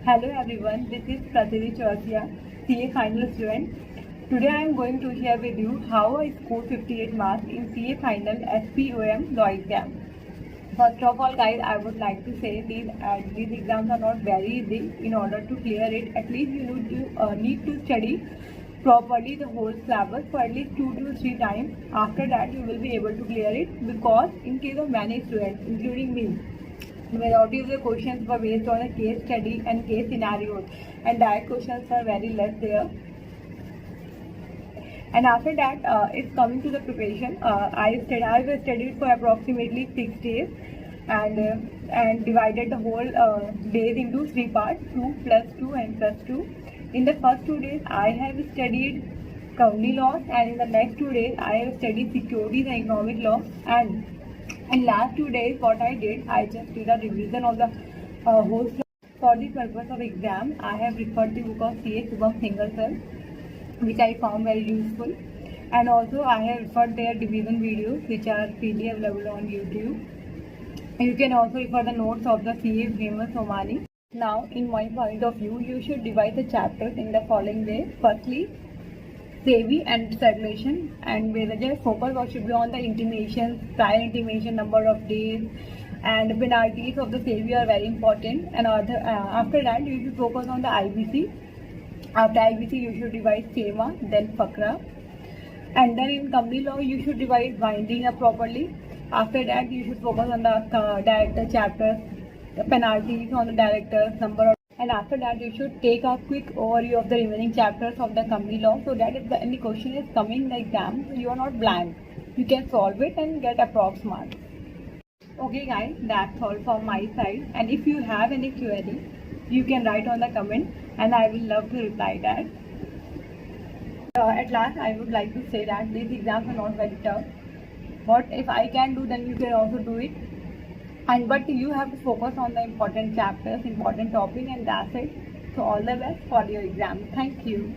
Hello everyone, this is Pratiti Chaurasia, CA final student. Today I am going to share with you how I scored 58 marks in CA final SPOM law exam. First of all guys, I would like to say these exams are not very easy. In order to clear it, at least you need to study properly the whole syllabus for at least 2 to 3 times. After that you will be able to clear it, because in case of many students including me, the majority of the questions were based on a case study and case scenarios, and direct questions were very less there. And after that, it's coming to the preparation. I studied for approximately 6 days, and divided the whole days into 3 parts: 2 plus 2 and plus 2. In the first 2 days, I have studied company laws, and in the next 2 days, I have studied securities and economic law. And in last 2 days, what I did, I just did a revision of the whole. For the purpose of exam, I have referred the book of C.A. Subham Singhal sir, which I found very useful, and also I have referred their division videos, which are freely available on YouTube. You can also refer the notes of the CA famous Somani. Now, in my point of view, you should divide the chapters in the following way. Firstly, SEBI and circulation, and where the focus should be on the intimations, prior intimation, number of days, and penalties of the SEBI are very important. And after that, you should focus on the IBC. After IBC, you should revise FEMA, then FAQRA. And then in company law, you should revise winding up properly. After that, you should focus on the director chapters, the penalties on the directors, number of. And after that, you should take a quick overview of the remaining chapters of the company law, so that if any question is coming in the exam, you are not blank. You can solve it and get approx marks. Okay guys, that's all from my side. And if you have any query, you can write on the comment, and I will love to reply that. At last, I would like to say that these exams are not very tough. But if I can do, then you can also do it. But you have to focus on the important chapters, important topic, and that's it. So all the best for your exam. Thank you.